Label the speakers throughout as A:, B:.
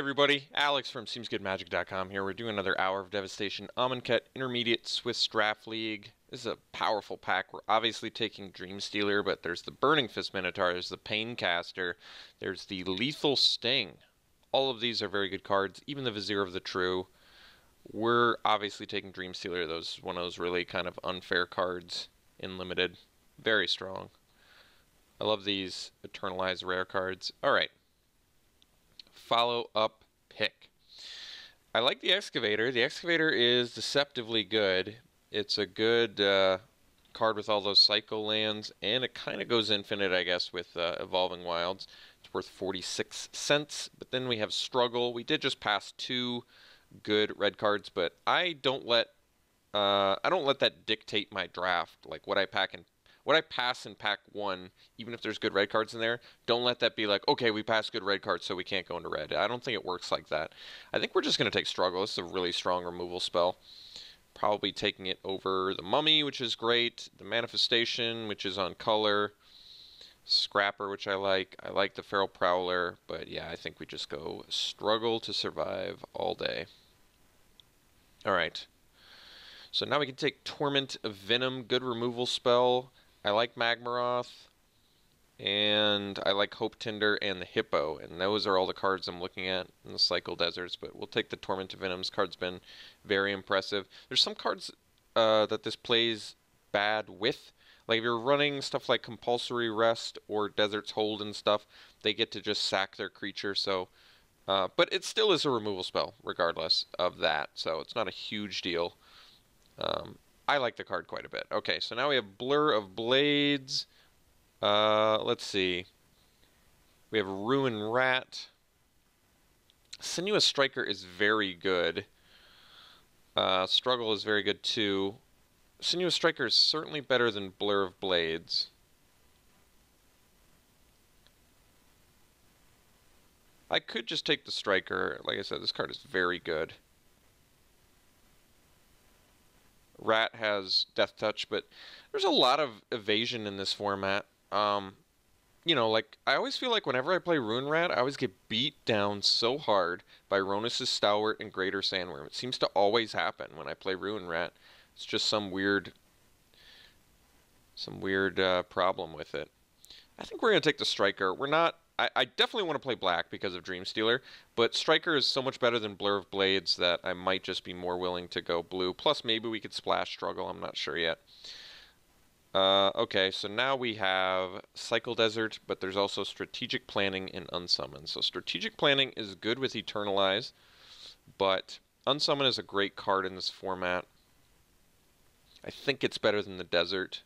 A: everybody, Alex from SeemsGoodMagic.com here. We're doing another Hour of Devastation Amonkhet Intermediate Swiss Draft League. This is a powerful pack. We're obviously taking Dreamstealer, but there's the Burning Fist Minotaur, there's the Paincaster, there's the Lethal Sting. All of these are very good cards, even the Vizier of the True. We're obviously taking Dreamstealer. Those one of those really kind of unfair cards in Limited. Very strong. I love these Eternalized rare cards. Alright. Follow-up pick. I like the Excavator. The Excavator is deceptively good. It's a good card with all those Cycle lands, and it kind of goes infinite, I guess, with Evolving Wilds. It's worth 46 cents, but then we have Struggle. We did just pass two good red cards, but I don't let that dictate my draft, like what I pass in pack one, even if there's good red cards in there. Don't let that be like, okay, we passed good red cards, so we can't go into red. I don't think it works like that. I think we're just going to take Struggle. This is a really strong removal spell. Probably taking it over the Mummy, which is great. The Manifestation, which is on color. Scrapper, which I like. I like the Feral Prowler, but yeah, I think we just go Struggle to survive all day. Alright. So now we can take Torment of Venom, good removal spell. I like Magmaroth, and I like Hope Tinder and the Hippo, and those are all the cards I'm looking at in the Cycle Deserts, but we'll take the Torment of Venom. This card's been very impressive. There's some cards that this plays bad with. Like if you're running stuff like Compulsory Rest or Desert's Hold and stuff, they get to just sack their creature, so... but it still is a removal spell, regardless of that, so it's not a huge deal. I like the card quite a bit. Okay, so now we have Blur of Blades. Let's see. We have Ruin Rat. Sinuous Striker is very good. Struggle is very good too. Sinuous Striker is certainly better than Blur of Blades. I could just take the Striker. Like I said, this card is very good. Rat has Death Touch, but there's a lot of evasion in this format. You know, like, I always feel like whenever I play Ruin Rat, I always get beat down so hard by Ronus' Stalwart and Greater Sandworm. It seems to always happen when I play Ruin Rat. It's just some weird problem with it. I think we're going to take the Striker. We're not... I definitely want to play black because of Dreamstealer, but Striker is so much better than Blur of Blades that I might just be more willing to go blue. Plus, maybe we could splash Struggle. I'm not sure yet. Okay, so now we have Cycle Desert, but there's also Strategic Planning and Unsummon. So Strategic Planning is good with Eternalize, but Unsummon is a great card in this format. I think it's better than the Desert.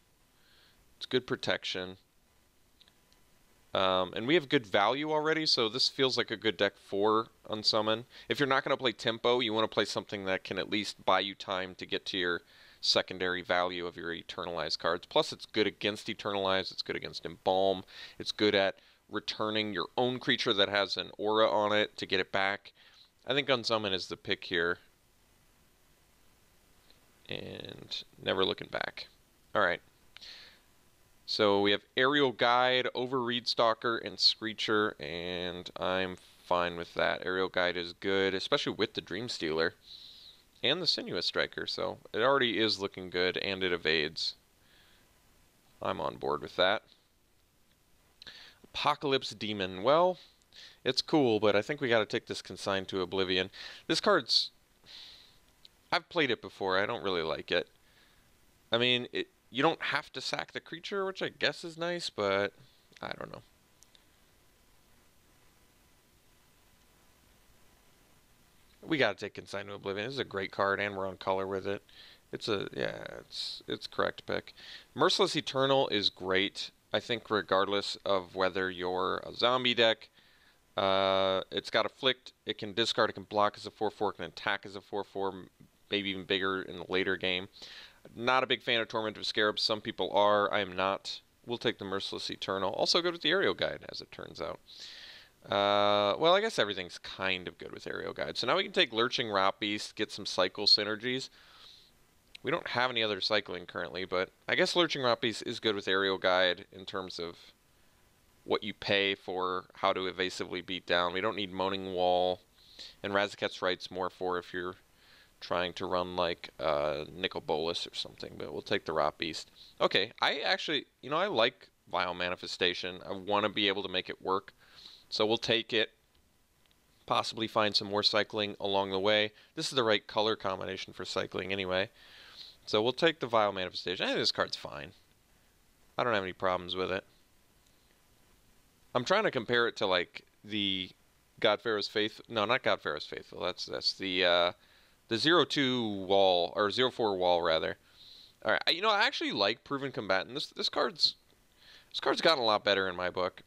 A: It's good protection. And we have good value already, so this feels like a good deck for Unsummon. If you're not going to play Tempo, you want to play something that can at least buy you time to get to your secondary value of your Eternalized cards. Plus, it's good against Eternalize, it's good against Embalm, it's good at returning your own creature that has an aura on it to get it back. I think Unsummon is the pick here. And never looking back. Alright. So we have Aerial Guide, Overread Stalker, and Screecher, and I'm fine with that. Aerial Guide is good, especially with the Dreamstealer and the Sinuous Striker, so it already is looking good, and it evades. I'm on board with that. Apocalypse Demon. Well, it's cool, but I think we got to take this Consigned to Oblivion. This card's... I've played it before. I don't really like it. I mean, you don't have to sack the creature, which I guess is nice, but I don't know. We gotta take Consigned to Oblivion. This is a great card, and we're on color with it. It's correct pick. Merciless Eternal is great. I think regardless of whether you're a zombie deck, it's got Afflict, it can discard, it can block as a 4/4, it can attack as a 4/4, maybe even bigger in the later game. Not a big fan of Torment of Scarabs. Some people are. I am not. We'll take the Merciless Eternal. Also good with the Aerial Guide, as it turns out. Well, I guess everything's kind of good with Aerial Guide. So now we can take Lurching Rot Beast, get some cycle synergies. We don't have any other cycling currently, but I guess Lurching Rot Beast is good with Aerial Guide in terms of what you pay for how to evasively beat down. We don't need Moaning Wall. And Razaket's Right's more for if you're trying to run like Nicol Bolas or something, but we'll take the Rot Beast. Okay, I actually, I like Vile Manifestation. I want to be able to make it work, so we'll take it. Possibly find some more cycling along the way. This is the right color combination for cycling anyway. So we'll take the Vile Manifestation. I think this card's fine. I don't have any problems with it. I'm trying to compare it to like the God Pharaoh's Faithful. No, not God Pharaoh's Faithful. That's the 0-2 wall, or 0-4 wall rather. All right, I actually like Proven Combatant. This card's gotten a lot better in my book.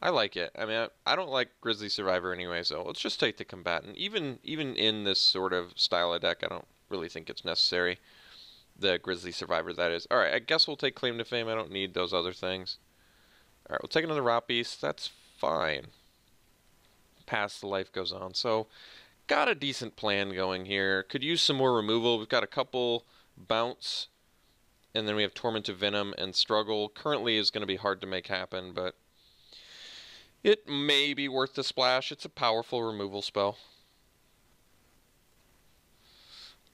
A: I like it. I mean, I don't like Grizzly Survivor anyway, so let's just take the Combatant. Even in this sort of style of deck, I don't really think it's necessary. The Grizzly Survivor, that is. All right, I guess we'll take Claim to Fame. I don't need those other things. All right, we'll take another Rot Beast. That's fine. Past the life goes on. So, got a decent plan going here. Could use some more removal. We've got a couple Bounce, and then we have Torment of Venom and Struggle. Currently is going to be hard to make happen, but it may be worth the splash. It's a powerful removal spell.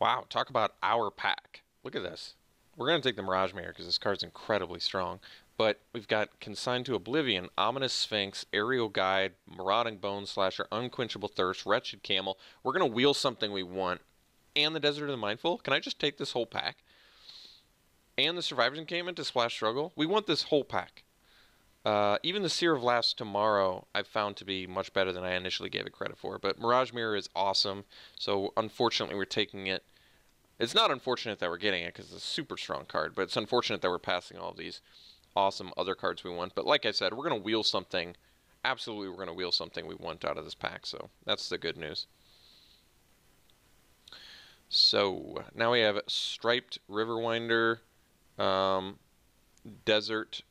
A: Wow, talk about our pack. Look at this. We're going to take the Mirage Mirror because this card's incredibly strong. But we've got Consigned to Oblivion, Ominous Sphinx, Aerial Guide, Marauding Bone Slasher, Unquenchable Thirst, Wretched Camel. We're going to wheel something we want. And the Desert of the Mindful. Can I just take this whole pack? And the Survivor's Encampment to Splash Struggle. We want this whole pack. Even the Seer of Last Tomorrow I've found to be much better than I initially gave it credit for. But Mirage Mirror is awesome. So unfortunately we're taking it. It's not unfortunate that we're getting it because it's a super strong card. But it's unfortunate that we're passing all of these awesome other cards we want. But like I said, we're going to wheel something. Absolutely, we're going to wheel something we want out of this pack. So that's the good news. So now we have Striped Riverwinder, Desert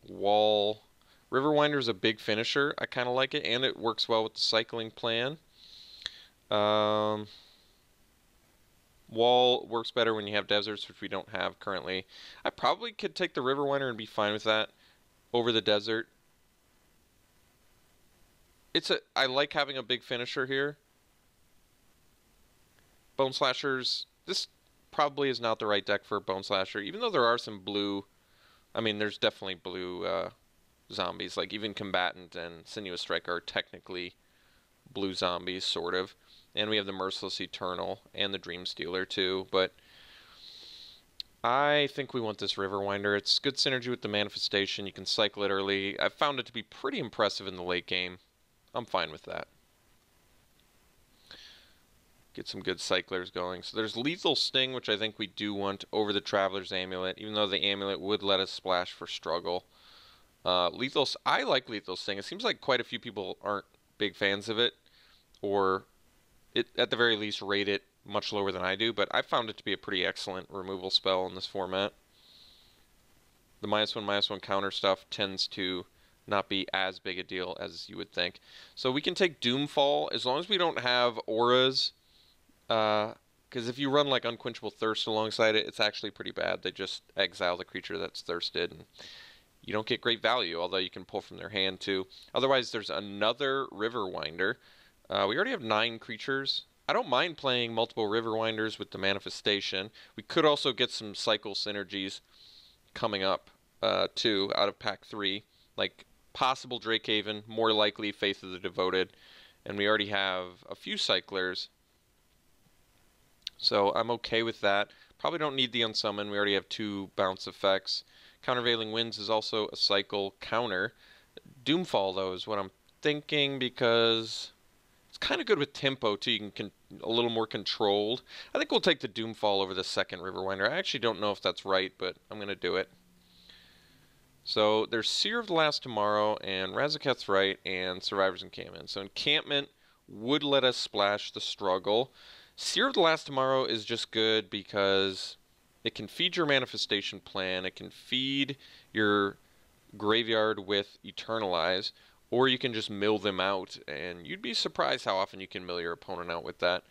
A: Wall. Riverwinder is a big finisher. I kind of like it, and it works well with the cycling plan. Wall works better when you have deserts, which we don't have currently. I probably could take the Riverwinder and be fine with that over the desert. I like having a big finisher here. Bone Slashers, this probably is not the right deck for Bone Slasher, even though there are some blue. I mean, there's definitely blue zombies. Like even Combatant and Sinuous Strike are technically blue zombies, sort of. And we have the Merciless Eternal and the Dream Stealer too, but I think we want this Riverwinder. It's good synergy with the Manifestation. You can cycle it early. I've found it to be pretty impressive in the late game. I'm fine with that. Get some good cyclers going. So there's Lethal Sting, which I think we do want over the Traveler's Amulet, even though the Amulet would let us splash for Struggle. I like Lethal Sting. It seems like quite a few people aren't big fans of it, or at the very least rate it much lower than I do, but I found it to be a pretty excellent removal spell in this format. The -1/-1 counter stuff tends to not be as big a deal as you would think. So we can take Doomfall as long as we don't have auras, because if you run like Unquenchable Thirst alongside it, it's actually pretty bad. They just exile the creature that's thirsted, and you don't get great value, although you can pull from their hand too. Otherwise, there's another Riverwinder. We already have 9 creatures. I don't mind playing multiple Riverwinders with the Manifestation. We could also get some cycle synergies coming up, too, out of pack 3. Like, possible Drakehaven, more likely Faith of the Devoted. And we already have a few cyclers. So I'm okay with that. Probably don't need the Unsummon. We already have 2 bounce effects. Countervailing Winds is also a cycle counter. Doomfall, though, is what I'm thinking because it's kind of good with tempo, too. You can a little more controlled. I think we'll take the Doomfall over the second Riverwinder. I actually don't know if that's right, but I'm going to do it. So there's Seer of the Last Tomorrow and Razaketh's Right and Survivor's Encampment. So Encampment would let us splash the Struggle. Seer of the Last Tomorrow is just good because it can feed your Manifestation plan. It can feed your graveyard with Eternalize. Or you can just mill them out, and you'd be surprised how often you can mill your opponent out with that.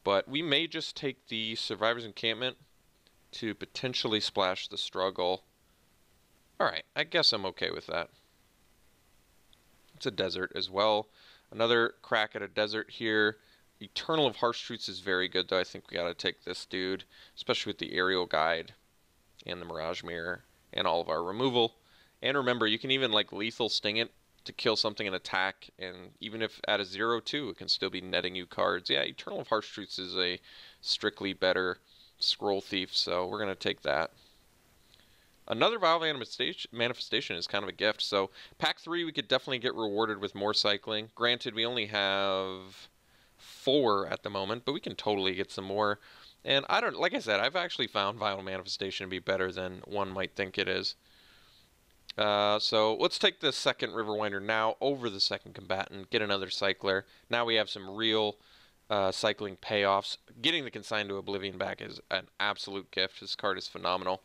A: But we may just take the Survivor's Encampment to potentially splash the Struggle. Alright, I guess I'm okay with that. It's a desert as well. Another crack at a desert here. Eternal of Harsh Truths is very good, though. I think we gotta take this dude, especially with the aerial guide and the Mirage Mirror and all of our removal. And remember, you can even like lethal sting it to kill something and attack, and even if at a 0/2, it can still be netting you cards. Yeah, Eternal of Harsh Truths is a strictly better scroll thief, so we're gonna take that. Another Vial Manifestation is kind of a gift. So pack 3, we could definitely get rewarded with more cycling. Granted, we only have 4 at the moment, but we can totally get some more. And I don't, like I said, I've actually found Vial Manifestation to be better than one might think it is. So let's take the second Riverwinder now over the second combatant, get another cycler. Now we have some real cycling payoffs. Getting the Consign to Oblivion back is an absolute gift. This card is phenomenal.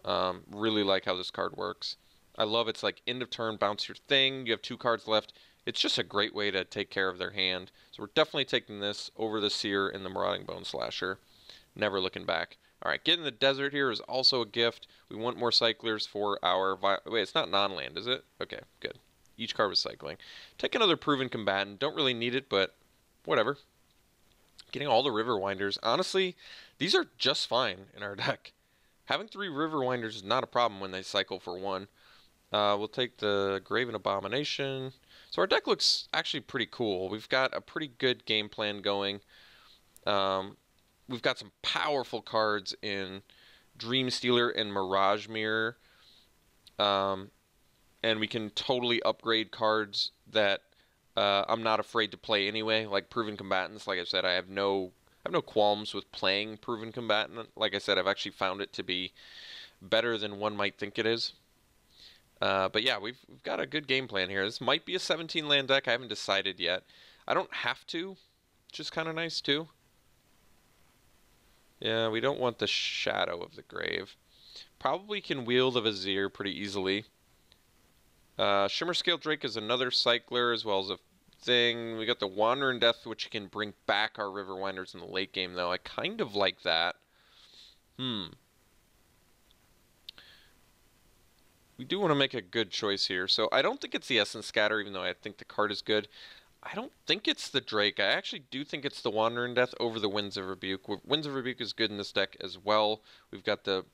A: Really like how this card works. I love it's like end of turn, bounce your thing. You have 2 cards left. It's just a great way to take care of their hand. So we're definitely taking this over the Seer and the Marauding Bone Slasher. Never looking back. Alright, getting the desert here is also a gift. We want more cyclers for our... Wait, it's not non-land, is it? Okay, good. Each card was cycling. Take another Proven Combatant. Don't really need it, but whatever. Getting all the Riverwinders. Honestly, these are just fine in our deck. Having 3 Riverwinders is not a problem when they cycle for 1. We'll take the Graven Abomination. So our deck looks actually pretty cool. We've got a pretty good game plan going. We've got some powerful cards in Dream Stealer and Mirage Mirror. And we can totally upgrade cards that I'm not afraid to play anyway. Like Proven Combatants, like I said, I have no qualms with playing Proven Combatant. Like I said, I've actually found it to be better than one might think it is. But yeah, we've got a good game plan here. This might be a 17 land deck. I haven't decided yet. I don't have to, which is kind of nice too. Yeah, we don't want the Shadow of the Grave. Probably can wheel the Vizier pretty easily. Shimmerscale Drake is another cycler as well as a thing. We got the Wanderer in Death, which can bring back our Riverwinders in the late game, though. I kind of like that. We do want to make a good choice here. So I don't think it's the Essence Scatter, even though I think the card is good. I don't think it's the Drake. I actually do think it's the Wanderer in Death over the Winds of Rebuke. Winds of Rebuke is good in this deck as well. We've got the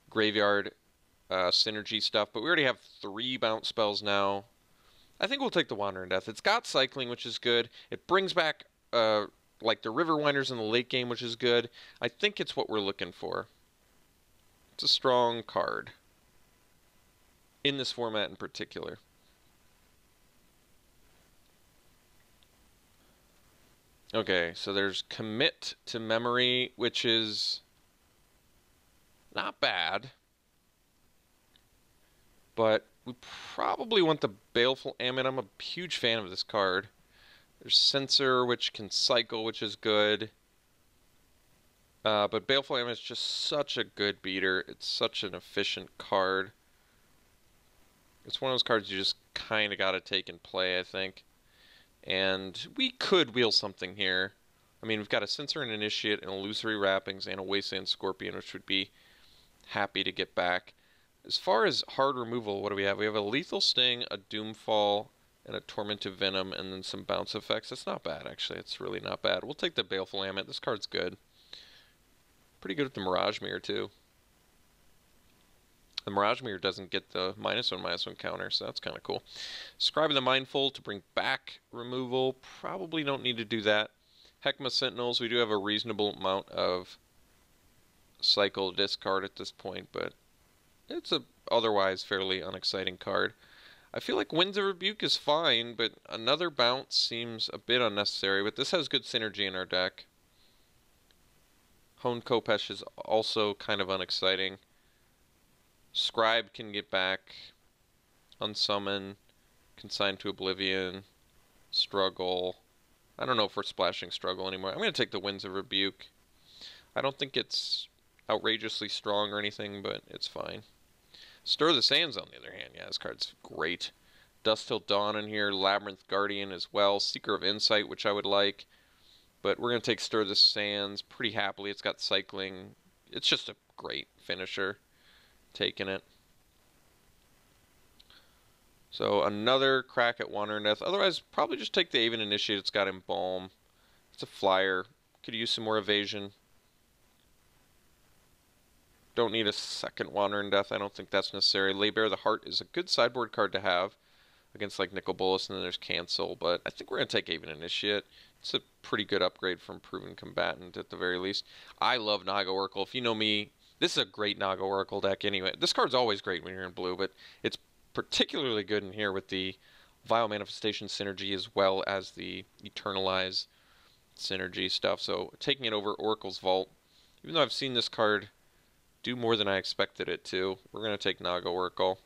A: Graveyard synergy stuff, but we already have 3 bounce spells now. I think we'll take the Wanderer in Death. It's got cycling, which is good. It brings back like the Riverwinders in the late game, which is good. I think it's what we're looking for. It's a strong card in this format in particular. Okay, so there's Commit to Memory, which is not bad. But we probably want the Baleful Ammon. I'm a huge fan of this card. There's Censor, which can cycle, which is good. But Baleful Ammon is just such a good beater. It's such an efficient card. It's one of those cards you just kind of got to take and play, I think. And we could wheel something here. I mean, we've got a Censor and Initiate and Illusory Wrappings and a Wasteland Scorpion, which would be happy to get back. As far as hard removal, what do we have? We have a Lethal Sting, a Doomfall, and a Tormentive Venom, and then some bounce effects. That's not bad, actually. It's really not bad. We'll take the Baleful Ammon. This card's good. Pretty good with the Mirage Mirror, too. The Mirage Mirror doesn't get the -1/-1 counter, so that's kind of cool. Scribe of the Mindful to bring back removal. Probably don't need to do that. Heckma Sentinels, we do have a reasonable amount of cycle discard at this point, but it's a otherwise fairly unexciting card. I feel like Winds of Rebuke is fine, but another bounce seems a bit unnecessary, but this has good synergy in our deck. Hone Kopesh is also kind of unexciting. Scribe can get back, Unsummon, Consign to Oblivion, Struggle. I don't know if we're splashing Struggle anymore. I'm going to take the Winds of Rebuke. I don't think it's outrageously strong or anything, but it's fine. Stir the Sands, on the other hand. Yeah, this card's great. Dusk Till Dawn in here, Labyrinth Guardian as well, Seeker of Insight, which I would like. But we're going to take Stir the Sands pretty happily. It's got cycling. It's just a great finisher. Taking it. So another crack at Wander and Death. Otherwise, probably just take the Aven Initiate. It's got Embalm. It's a flyer. Could use some more evasion. Don't need a second Wander and Death. I don't think that's necessary. Lay Bare the Heart is a good sideboard card to have against like Nicol Bolas, and then there's Cancel. But I think we're going to take Aven Initiate. It's a pretty good upgrade from Proven Combatant at the very least. I love Naga Oracle. If you know me, this is a great Naga Oracle deck anyway. This card's always great when you're in blue, but it's particularly good in here with the Vile Manifestation synergy as well as the Eternalize synergy stuff. So taking it over Oracle's Vault, even though I've seen this card do more than I expected it to, we're going to take Naga Oracle.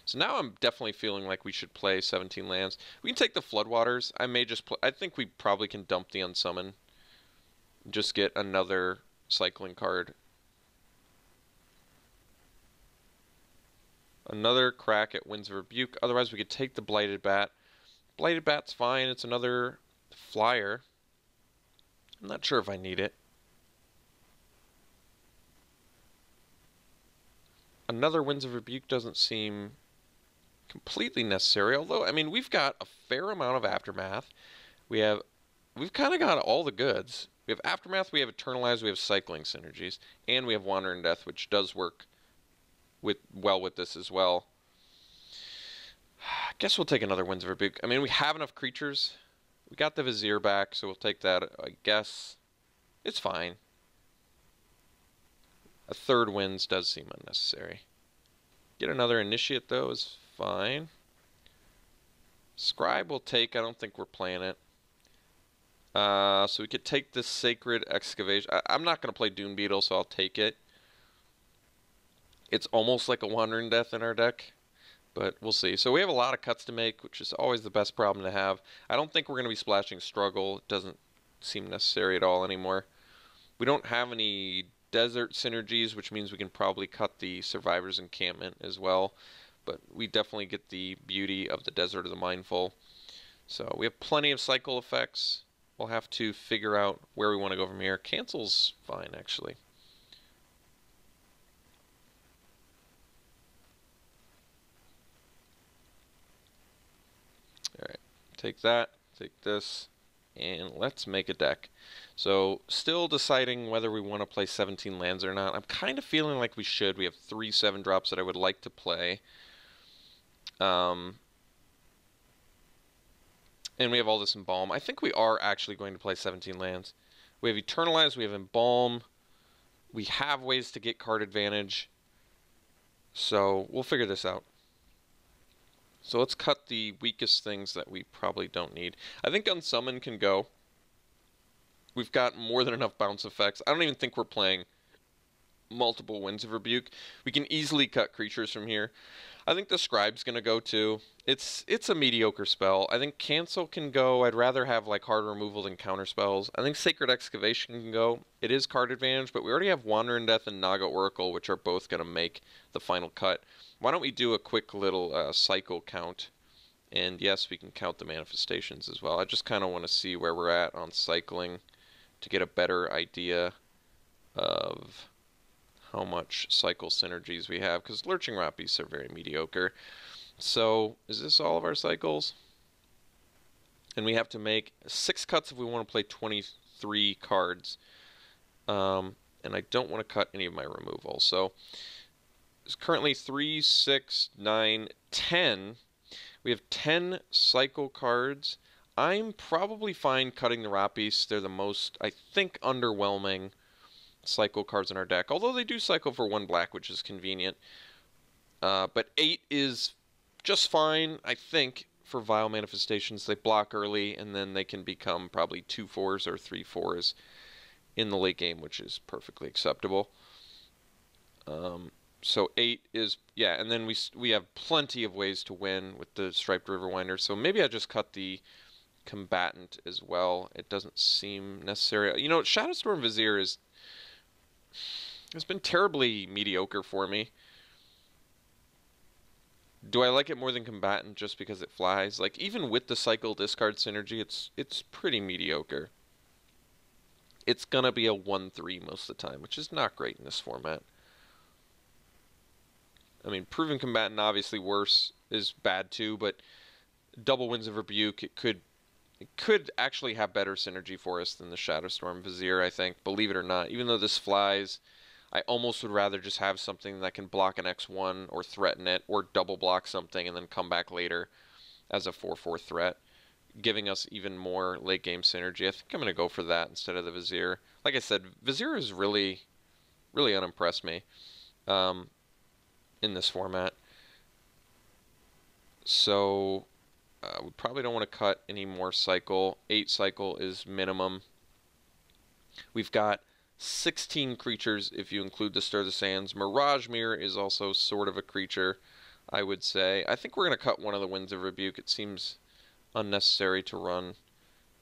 A: So now I'm definitely feeling like we should play 17 lands. We can take the Floodwaters. I may just play, I think we probably can dump the Unsummon. Just get another cycling card. Another crack at Winds of Rebuke. Otherwise we could take the Blighted Bat. Blighted Bat's fine. It's another flyer. I'm not sure if I need it. Another Winds of Rebuke doesn't seem completely necessary, although I mean we've got a fair amount of Aftermath. We've kind of got all the goods. We have Aftermath, we have Eternalize, we have cycling synergies, and we have Wander and Death, which does work well with this as well. I guess we'll take another Winds of Rebuke. I mean, we have enough creatures. We got the Vizier back, so we'll take that. I guess it's fine. A third Winds does seem unnecessary. Get another Initiate though is fine. Scribe we'll take. I don't think we're playing it. So we could take this Sacred Excavation. I'm not going to play Dune Beetle, so I'll take it. It's almost like a Wandering Death in our deck, but we'll see. So we have a lot of cuts to make, which is always the best problem to have. I don't think we're going to be splashing Struggle. It doesn't seem necessary at all anymore. We don't have any Desert synergies, which means we can probably cut the Survivor's Encampment as well. But we definitely get the beauty of the Desert of the Mindful. So we have plenty of cycle effects. We'll have to figure out where we want to go from here. Cancel's fine, actually. Alright, take that, take this, and let's make a deck. So, still deciding whether we want to play 17 lands or not. I'm kind of feeling like we should. We have 3 7-drops that I would like to play. And we have all this Embalm. I think we are actually going to play 17 lands. We have Eternalize, we have Embalm. We have ways to get card advantage. So, we'll figure this out. So let's cut the weakest things that we probably don't need. I think Unsummon can go. We've got more than enough bounce effects. I don't even think we're playing multiple Winds of Rebuke. We can easily cut creatures from here. I think the Scribe's going to go too. It's a mediocre spell. I think Cancel can go. I'd rather have like hard removal than counter spells. I think Sacred Excavation can go. It is card advantage, but we already have Wander and Death and Naga Oracle, which are both going to make the final cut. Why don't we do a quick little cycle count? And yes, we can count the manifestations as well. I just kind of want to see where we're at on cycling to get a better idea of how much cycle synergies we have, because Lurching Rot Beasts are very mediocre. So, is this all of our cycles? And we have to make 6 cuts if we want to play 23 cards. And I don't want to cut any of my removal. So, it's currently 3, 6, 9, 10. We have 10 cycle cards. I'm probably fine cutting the Rot Beasts. They're the most, I think, underwhelming cycle cards in our deck. Although they do cycle for 1 black, which is convenient. But 8 is just fine, I think, for Vile Manifestations. They block early, and then they can become probably 2 4s or 3 4s in the late game, which is perfectly acceptable. So 8 is, yeah, and then we have plenty of ways to win with the Striped Riverwinder. So maybe I just cut the Combatant as well. It doesn't seem necessary. You know, Shadowstorm Vizier has been terribly mediocre for me. Do I like it more than Combatant just because it flies? Like, even with the cycle discard synergy, it's pretty mediocre. It's gonna be a 1-3 most of the time, which is not great in this format. I mean, Proven Combatant obviously worse is bad too, but double Winds of Rebuke, it could actually have better synergy for us than the Shadowstorm Vizier, I think, believe it or not. Even though this flies, I almost would rather just have something that can block an X1 or threaten it, or double block something and then come back later as a 4/4 threat, giving us even more late game synergy. I think I'm going to go for that instead of the Vizier. Like I said, Vizier has really, really unimpressed me in this format. So we probably don't want to cut any more cycle. 8 cycle is minimum. We've got 16 creatures if you include the Stir the Sands. Mirage Mirror is also sort of a creature, I would say. I think we're going to cut one of the Winds of Rebuke. It seems unnecessary to run.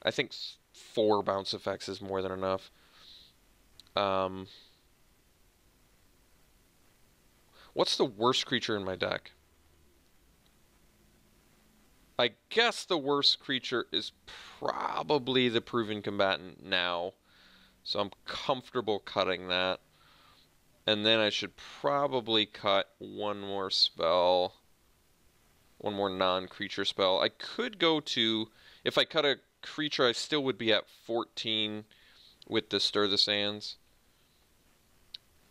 A: I think 4 bounce effects is more than enough. What's the worst creature in my deck? I guess the worst creature is probably the Proven Combatant now. So I'm comfortable cutting that. And then I should probably cut one more spell. One more non-creature spell. I could go to... If I cut a creature, I still would be at 14 with the Stir the Sands.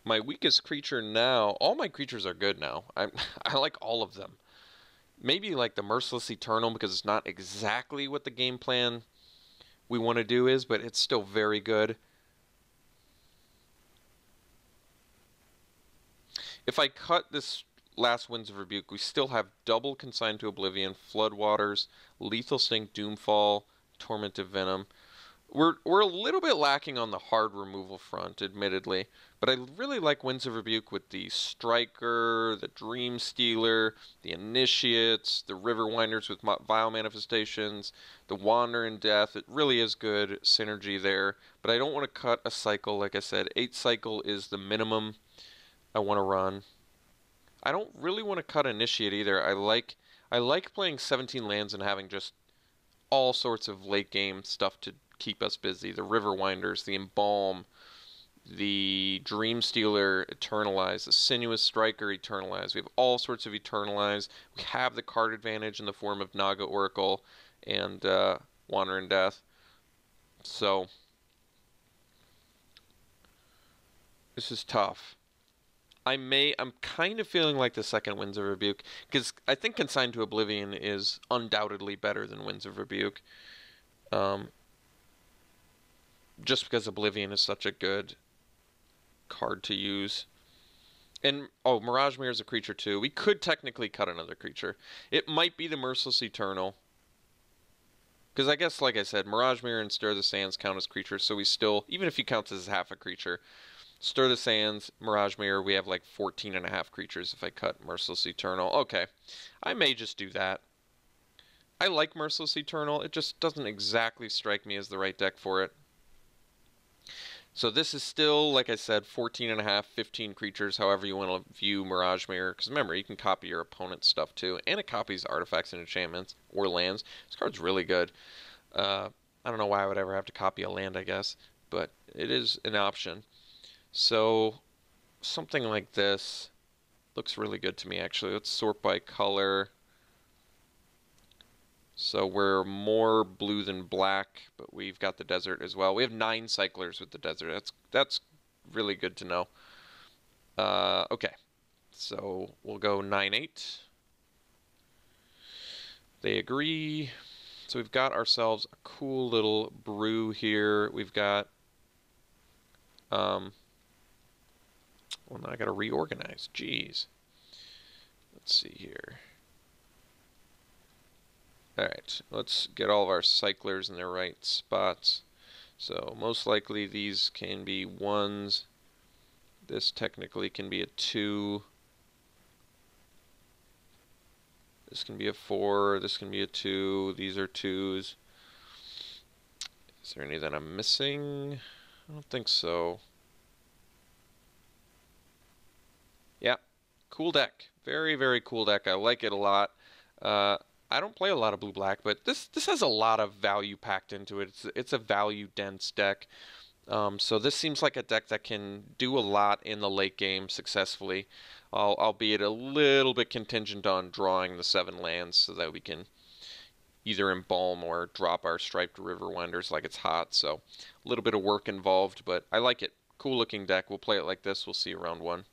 A: My weakest creature now... All my creatures are good now. I like all of them. Maybe like the Merciless Eternal, because it's not exactly what the game plan we want to do is, but it's still very good. If I cut this last Winds of Rebuke, we still have double Consigned to Oblivion, Floodwaters, Lethal Stink, Doomfall, Tormentive Venom. We're a little bit lacking on the hard removal front, admittedly, but I really like Winds of Rebuke with the Striker, the Dream Stealer, the Initiates, the River Winders with Vile Manifestations, the Wander in Death. It really is good synergy there, but I don't want to cut a cycle. Like I said, 8 cycle is the minimum I want to run. I don't really want to cut Initiate either. I like playing 17 lands and having just all sorts of late game stuff to keep us busy. The River Winders, the Embalm, the Dream Stealer, Eternalize, the Sinuous Striker, Eternalize. We have all sorts of Eternalize. We have the card advantage in the form of Naga Oracle and Wander in Death. So this is tough. I'm kind of feeling like the second Winds of Rebuke, because I think Consigned to Oblivion is undoubtedly better than Winds of Rebuke. Just because Oblivion is such a good card to use. And, oh, Mirage Mirror is a creature too. We could technically cut another creature. It might be the Merciless Eternal. Because I guess, like I said, Mirage Mirror and Stir the Sands count as creatures, so we still, even if you count this as half a creature, Stir the Sands, Mirage Mirror, we have like 14.5 creatures if I cut Merciless Eternal. Okay, I may just do that. I like Merciless Eternal, it just doesn't exactly strike me as the right deck for it. So this is still, like I said, 14.5, 15 creatures, however you want to view Mirage Mirror. Because remember, you can copy your opponent's stuff too, and it copies artifacts and enchantments or lands. This card's really good. I don't know why I would ever have to copy a land, I guess, but it is an option. So something like this looks really good to me, actually. Let's sort by color. So we're more blue than black, but we've got the desert as well. We have 9 cyclers with the desert. That's really good to know. Okay, so we'll go 9/8. They agree. So we've got ourselves a cool little brew here. We've got well, now I gotta reorganize. Jeez. Let's see here. Alright, let's get all of our cyclers in their right spots. So most likely these can be 1s. This technically can be a 2. This can be a 4. This can be a 2. These are 2s. Is there any that I'm missing? I don't think so. Yeah, cool deck. Very, very cool deck. I like it a lot. I don't play a lot of blue-black, but this has a lot of value packed into it. It's a value-dense deck. So this seems like a deck that can do a lot in the late game successfully, albeit a little bit contingent on drawing the 7 lands so that we can either embalm or drop our Striped River Winders like it's hot. So a little bit of work involved, but I like it. Cool looking deck. We'll play it like this. We'll see you round 1.